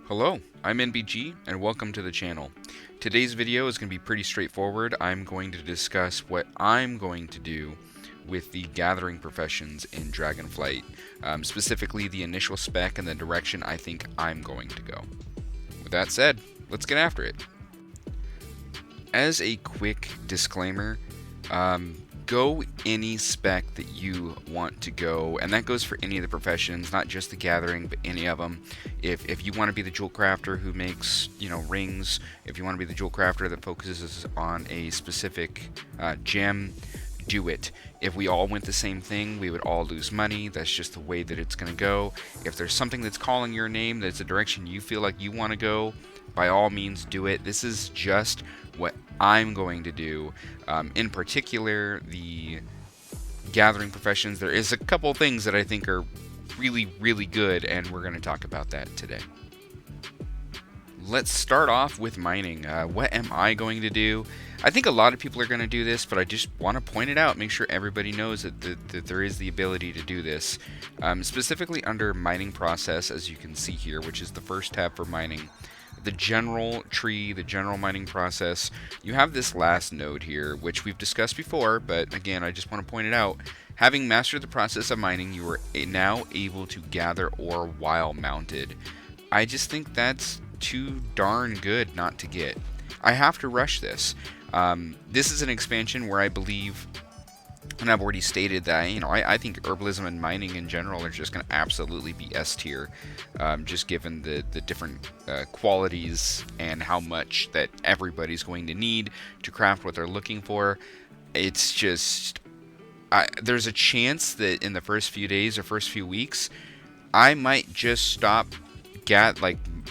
Hello, I'm NBG and welcome to the channel. Today's video is going to be pretty straightforward. I'm going to discuss what I'm going to do with the gathering professions in Dragonflight, specifically the initial spec and the direction I think I'm going to go. With that said, let's get after it. As a quick disclaimer, go any spec that you want to go, and that goes for any of the professions, not just the gathering, but any of them. If you want to be the jewel crafter who makes, rings, if you want to be the jewel crafter that focuses on a specific gem, do it. If we all went the same thing, we would all lose money. That's just the way that it's going to go. If there's something that's calling your name, that's a direction you feel like you want to go, by all means do it. This is just what I'm going to do. In particular, the gathering professions, there is a couple things that I think are really, really good, and we're going to talk about that today. Let's start off with mining. What am I going to do? I think a lot of people are going to do this, but I just want to point it out, make sure everybody knows that there is the ability to do this. Specifically under mining process, as you can see here, which is the first tab for mining. The general tree, the general mining process, you have this last node here, which we've discussed before, but again, I just want to point it out. Having mastered the process of mining, you are now able to gather ore while mounted. I just think that's too darn good not to get. I have to rush this. This is an expansion where I believe, and I've already stated that, I think herbalism and mining in general are just going to absolutely be S tier, just given the different qualities and how much that everybody's going to need to craft what they're looking for. It's just, there's a chance that in the first few days or first few weeks, I might just stop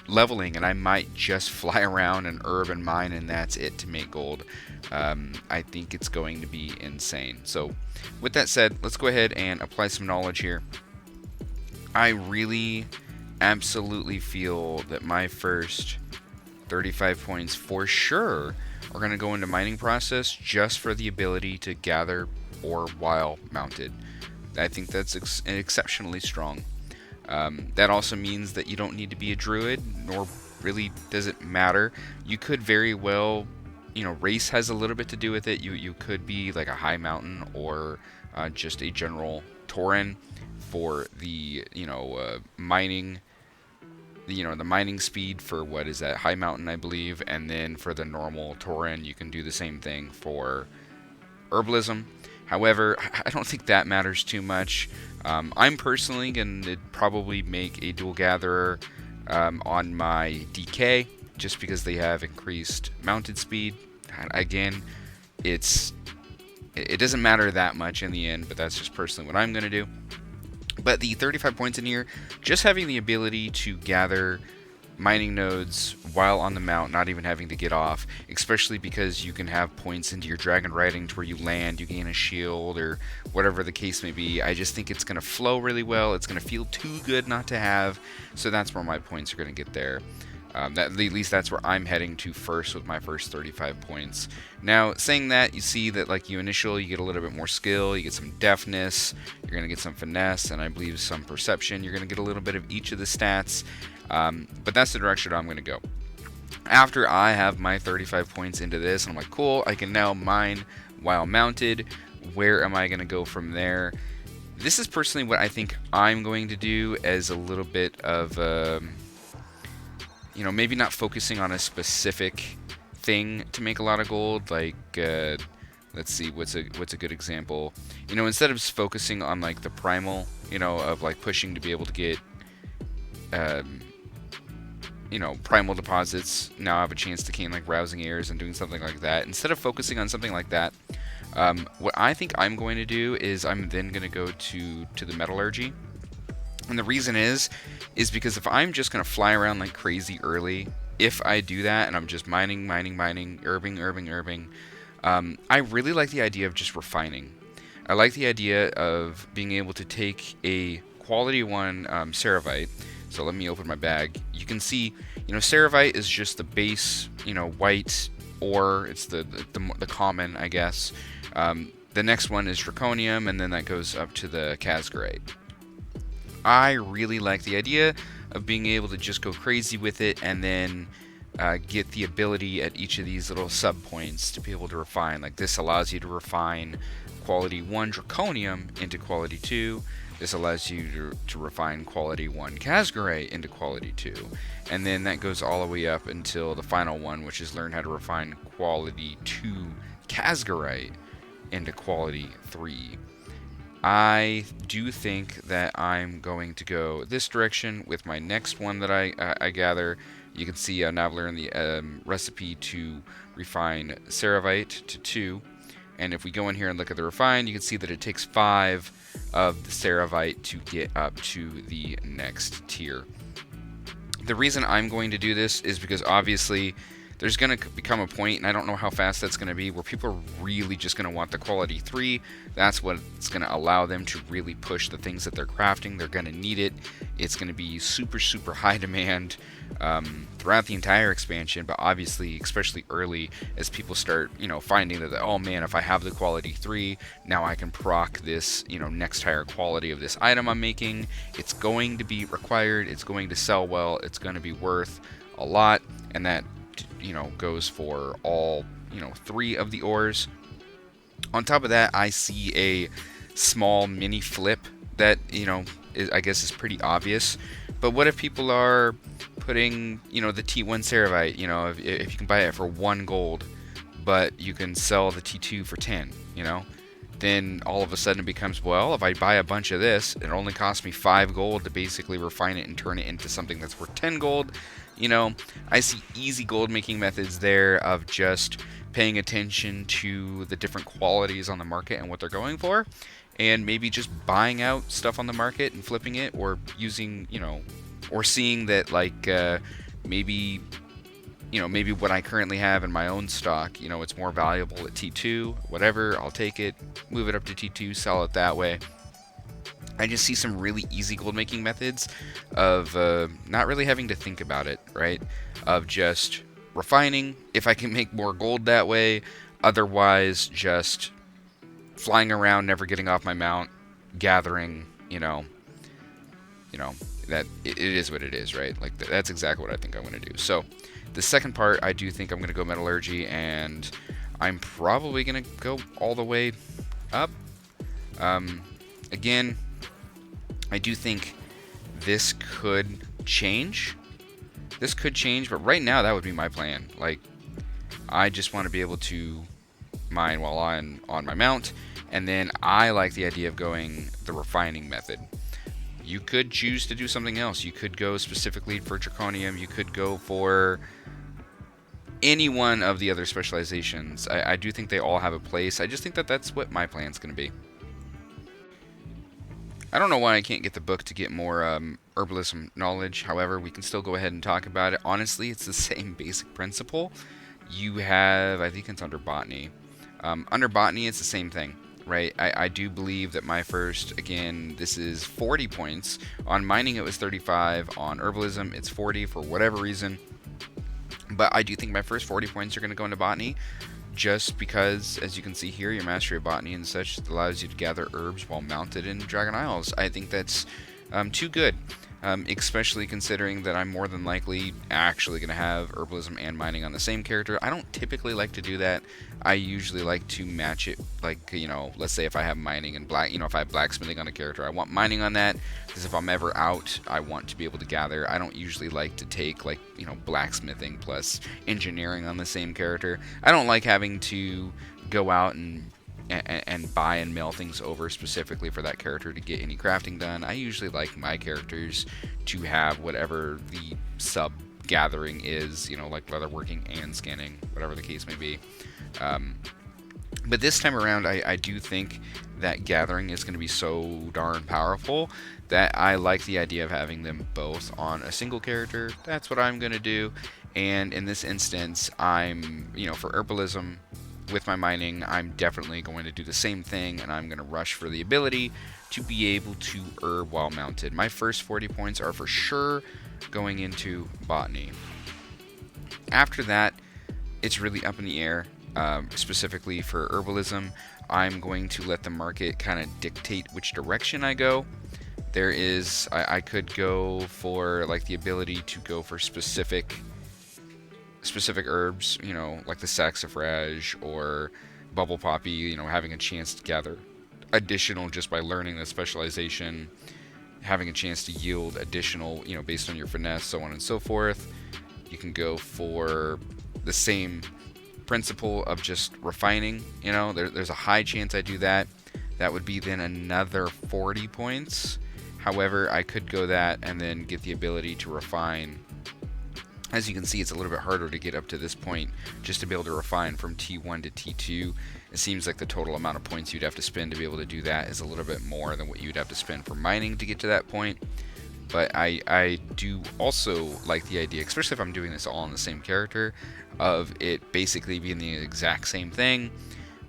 leveling, and I might just fly around and herb and mine, and that's it to make gold. I think it's going to be insane. So with that said, let's go ahead and apply some knowledge here. I really absolutely feel that my first 35 points for sure are going to go into mining process just for the ability to gather ore while mounted. I think that's exceptionally strong. That also means that you don't need to be a druid, nor really does it matter. You could very well, race has a little bit to do with it. You could be like a high mountain or just a general tauren for the mining. The mining speed for what is that, high mountain, I believe, and then for the normal tauren, you can do the same thing for herbalism. However, I don't think that matters too much. I'm personally going to probably make a dual gatherer on my DK, just because they have increased mounted speed. Again, it doesn't matter that much in the end, but that's just personally what I'm going to do. But the 35 points in here, just having the ability to gather mining nodes while on the mount, not even having to get off, especially because you can have points into your dragon riding to where you land, you gain a shield, or whatever the case may be. I just think it's going to flow really well. It's going to feel too good not to have, so that's where my points are going to get there. At least that's where I'm heading to first with my first 35 points. Now, saying that, you see that you get a little bit more skill, you get some deafness, you're going to get some finesse, and I believe some perception. You're going to get a little bit of each of the stats. But that's the direction I'm going to go. After I have my 35 points into this, and I'm like, cool, I can now mine while mounted. Where am I going to go from there? This is personally what I think I'm going to do as a little bit of, maybe not focusing on a specific thing to make a lot of gold. Let's see, what's a good example? Instead of just focusing on the primal, of pushing to be able to get, primal deposits. Now I have a chance to gain rousing airs and doing something like that. Instead of focusing on something like that, what I think I'm going to do is I'm then going to go to the metallurgy. And the reason is because if I'm just going to fly around like crazy early, if I do that and I'm just mining, herbing, I really like the idea of just refining. I like the idea of being able to take a quality 1 ceravite. So let me open my bag. You can see, ceravite is just the base, white ore. It's the common, I guess. The next one is draconium, and then that goes up to the casgarite. I really like the idea of being able to just go crazy with it, and then get the ability at each of these little sub points to be able to refine. Like this allows you to refine quality 1 Draconium into quality 2. This allows you to refine quality 1 Kazgurate into quality 2. And then that goes all the way up until the final one, which is learn how to refine quality 2 Kazgurate into quality 3. I do think that I'm going to go this direction with my next one that I gather. You can see now I've learned the recipe to refine Ceravite to 2. And if we go in here and look at the refine, you can see that it takes 5 of the Ceravite to get up to the next tier. The reason I'm going to do this is because obviously there's going to become a point, and I don't know how fast that's going to be, where people are really just going to want the quality 3. That's what's going to allow them to really push the things that they're crafting. They're going to need it. It's going to be super, super high demand throughout the entire expansion, but obviously, especially early, as people start, finding that, oh man, if I have the quality 3, now I can proc this, next higher quality of this item I'm making. It's going to be required. It's going to sell well. It's going to be worth a lot, and that goes for all 3 of the ores. On top of that, I see a small mini flip that I guess is pretty obvious. But what if people are putting the T1 Ceravite, if you can buy it for 1 gold, but you can sell the T2 for 10, then all of a sudden it becomes, well, if I buy a bunch of this, it only costs me 5 gold to basically refine it and turn it into something that's worth 10 gold. I see easy gold making methods there of just paying attention to the different qualities on the market and what they're going for, and maybe just buying out stuff on the market and flipping it, or using, or seeing that maybe what I currently have in my own stock, it's more valuable at T2, whatever, I'll take it, move it up to T2, sell it that way. I just see some really easy gold making methods of not really having to think about it, right? Of just refining, if I can make more gold that way, otherwise just flying around, never getting off my mount, gathering, that it is what it is, right? Like that's exactly what I think I'm going to do. So the second part, I do think I'm going to go metallurgy, and I'm probably going to go all the way up. Again, I do think this could change. This could change, but right now that would be my plan. Like, I just want to be able to mine while on my mount, and then I like the idea of going the refining method. You could choose to do something else. You could go specifically for Draconium. You could go for any one of the other specializations. I do think they all have a place. I just think that that's what my plan's going to be. I don't know why I can't get the book to get more herbalism knowledge. However, we can still go ahead and talk about it. Honestly, it's the same basic principle. You have, I think it's under botany. Under botany, it's the same thing, right? I do believe that my first, again, this is 40 points. On mining, it was 35. On herbalism, it's 40 for whatever reason. But I do think my first 40 points are going to go into botany, just because, as you can see here, your mastery of botany and such allows you to gather herbs while mounted in Dragon Isles. I think that's too good, especially considering that I'm more than likely actually going to have herbalism and mining on the same character. I don't typically like to do that. I usually like to match it, like, let's say if I have mining and if I have blacksmithing on a character, I want mining on that, because if I'm ever out, I want to be able to gather. I don't usually like to take, blacksmithing plus engineering on the same character. I don't like having to go out and buy and mail things over specifically for that character to get any crafting done. I usually like my characters to have whatever the sub gathering is, like leatherworking and scanning, whatever the case may be. But this time around, I do think that gathering is going to be so darn powerful that I like the idea of having them both on a single character. That's what I'm going to do. And in this instance, I'm, for herbalism, with my mining, I'm definitely going to do the same thing, and I'm going to rush for the ability to be able to herb while mounted. My first 40 points are for sure going into botany. After that, it's really up in the air. Specifically for herbalism, I'm going to let the market kind of dictate which direction I go. There is, I could go for like the ability to go for specific herbs, like the saxifrage or bubble poppy, having a chance to gather additional just by learning the specialization, having a chance to yield additional, based on your finesse, so on and so forth. You can go for the same principle of just refining. There's a high chance I do that. That would be then another 40 points. However, I could go that and then get the ability to refine. As you can see, it's a little bit harder to get up to this point just to be able to refine from T1 to T2. It seems like the total amount of points you'd have to spend to be able to do that is a little bit more than what you'd have to spend for mining to get to that point. But I do also like the idea, especially if I'm doing this all on the same character, of it basically being the exact same thing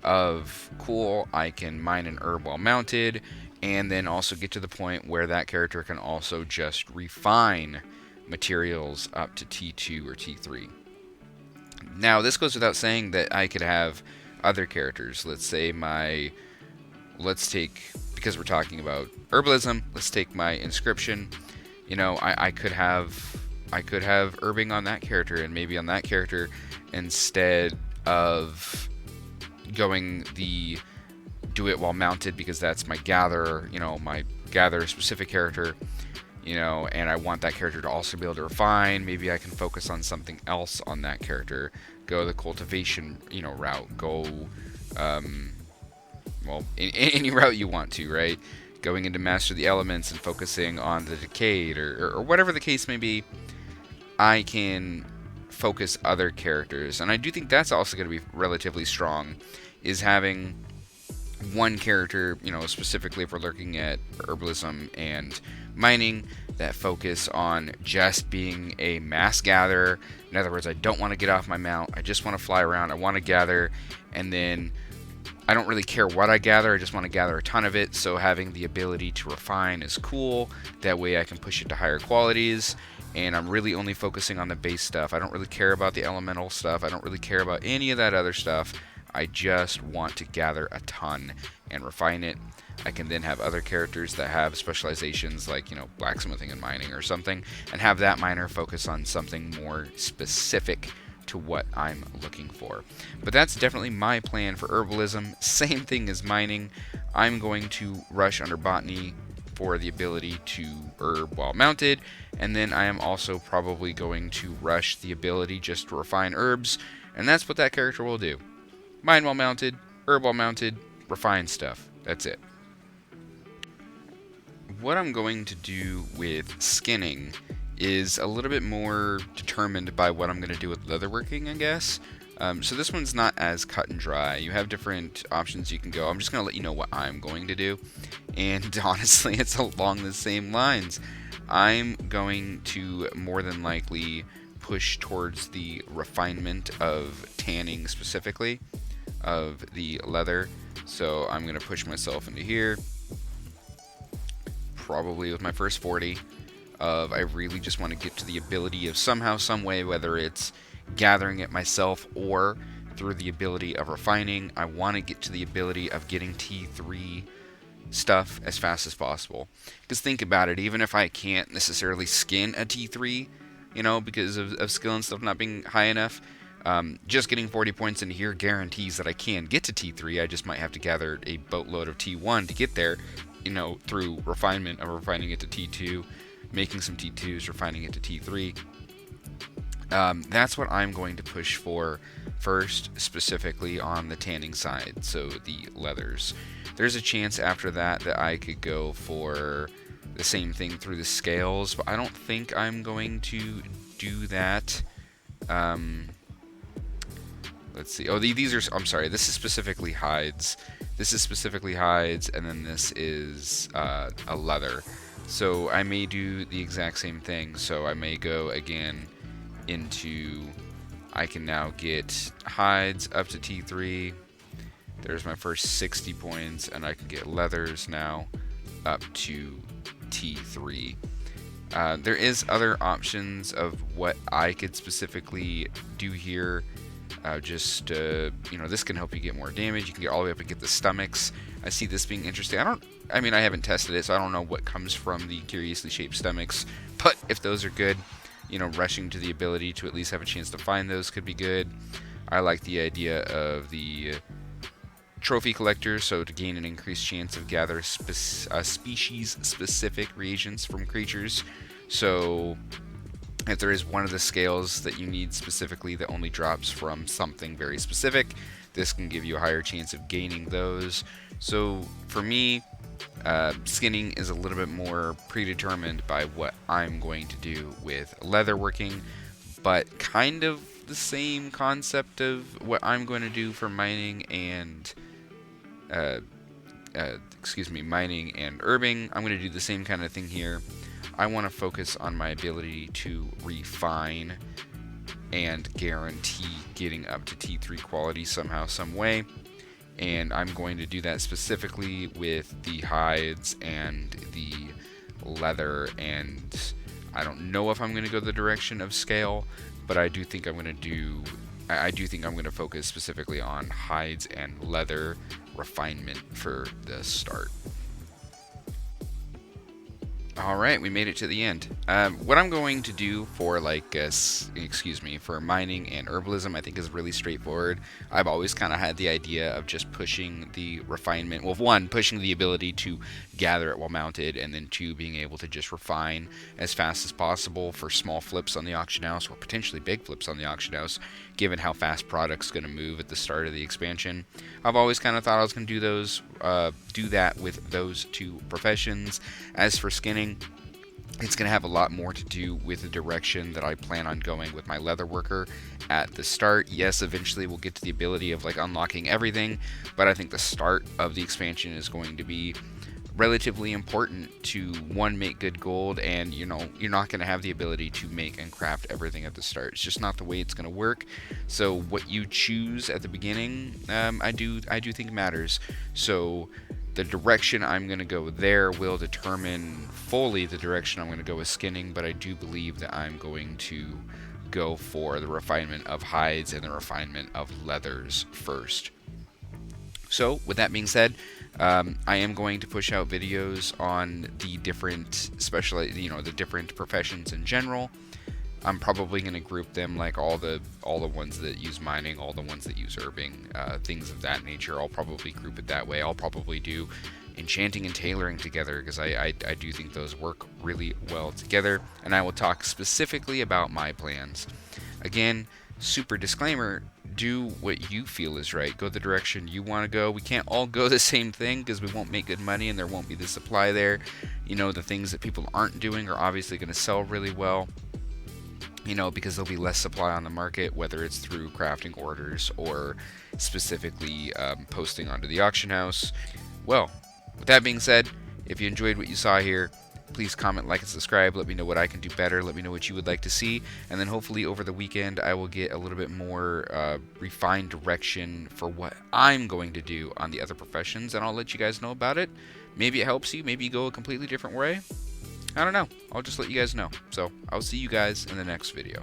of, cool, I can mine an herb while mounted, and then also get to the point where that character can also just refine materials up to T2 or T3. Now, this goes without saying that I could have other characters. Let's take, because we're talking about herbalism, let's take my inscription. I could have herbing on that character, and maybe on that character, instead of going the do it while mounted, because that's my gather, my gather specific character, and I want that character to also be able to refine. Maybe I can focus on something else on that character. Go the cultivation, route. Go, any route you want to, right? Going into Master the Elements and focusing on the Decayed, or whatever the case may be. I can focus other characters, and I do think that's also going to be relatively strong, is having one character, specifically if we're looking at herbalism and mining, that focus on just being a mass gatherer. In other words, I don't want to get off my mount, I just want to fly around, I want to gather, and then I don't really care what I gather, I just want to gather a ton of it. So having the ability to refine is cool. That way I can push it to higher qualities, and I'm really only focusing on the base stuff. I don't really care about the elemental stuff, I don't really care about any of that other stuff. I just want to gather a ton and refine it. I can then have other characters that have specializations like, blacksmithing and mining or something, and have that miner focus on something more specific to what I'm looking for. But that's definitely my plan for herbalism. Same thing as mining. I'm going to rush under botany for the ability to herb while mounted, and then I am also probably going to rush the ability just to refine herbs, and that's what that character will do. Mine while mounted, herb while mounted, refine stuff. That's it. What I'm going to do with skinning is a little bit more determined by what I'm going to do with leatherworking, I guess. So this one's not as cut and dry. You have different options you can go. I'm just going to let you know what I'm going to do. And honestly, it's along the same lines. I'm going to more than likely push towards the refinement of tanning specifically of the leather. So I'm going to push myself into here, probably with my first 40 of, I really just want to get to the ability of somehow, some way, whether it's gathering it myself or through the ability of refining, I want to get to the ability of getting T3 stuff as fast as possible. Because think about it, even if I can't necessarily skin a T3, because of skill and stuff not being high enough, just getting 40 points in here guarantees that I can get to T3. I just might have to gather a boatload of T1 to get there, through refinement of refining it to T2, making some T2s, refining it to T3. That's what I'm going to push for first, specifically on the tanning side, so the leathers. There's a chance after that I could go for the same thing through the scales, but I don't think I'm going to do that. Let's see. Oh, these are, I'm sorry, this is specifically hides. This is specifically hides, and then this is a leather. So I may do the exact same thing. So I may go again into, I can now get hides up to T3. There's my first 60 points, and I can get leathers now up to T3. There is other options of what I could specifically do here. This can help you get more damage. You can get all the way up and get the stomachs. I see this being interesting. I haven't tested it, so I don't know what comes from the curiously shaped stomachs. But if those are good, rushing to the ability to at least have a chance to find those could be good. I like the idea of the trophy collector, so to gain an increased chance of gather species-specific reagents from creatures. So if there is one of the scales that you need specifically that only drops from something very specific, this can give you a higher chance of gaining those. So for me, skinning is a little bit more predetermined by what I'm going to do with leatherworking, but kind of the same concept of what I'm going to do for mining and mining and herbing. I'm going to do the same kind of thing here. I want to focus on my ability to refine and guarantee getting up to T3 quality somehow, some way. And I'm going to do that specifically with the hides and the leather, and I don't know if I'm going to go the direction of scale, but I do think I'm going to focus specifically on hides and leather refinement for the start. Alright, we made it to the end. What I'm going to do for for mining and herbalism, I think is really straightforward. I've always kind of had the idea of just pushing the refinement. Well, one, pushing the ability to gather it while mounted, and then two, being able to just refine as fast as possible for small flips on the auction house, or potentially big flips on the auction house, given how fast product's going to move at the start of the expansion. I've always kind of thought I was going to do that with those two professions. As for skinning, it's going to have a lot more to do with the direction that I plan on going with my leatherworker at the start. Yes, eventually we'll get to the ability of unlocking everything, but I think the start of the expansion is going to be relatively important to, one, make good gold, and you're not going to have the ability to make and craft everything at the start. It's just not the way it's going to work. So what you choose at the beginning, I do think matters. So the direction I'm going to go there will determine fully the direction I'm going to go with skinning, but I do believe that I'm going to go for the refinement of hides and the refinement of leathers first. So with that being said, I am going to push out videos on the different the different professions in general. I'm probably going to group them like all the ones that use mining, all the ones that use herbing, things of that nature. I'll probably group it that way. I'll probably do enchanting and tailoring together, because I do think those work really well together, and I will talk specifically about my plans. Again, super disclaimer, do what you feel is right. Go the direction you want to go. We can't all go the same thing, because we won't make good money and there won't be the supply there. The things that people aren't doing are obviously going to sell really well, because there'll be less supply on the market, whether it's through crafting orders or specifically posting onto the auction house. Well, with that being said, if you enjoyed what you saw here, please comment, like, and subscribe. Let me know what I can do better. Let me know what you would like to see. And then hopefully over the weekend I will get a little bit more refined direction for what I'm going to do on the other professions, and I'll let you guys know about it. Maybe it helps you. Maybe you go a completely different way. I don't know. I'll just let you guys know. So I'll see you guys in the next video.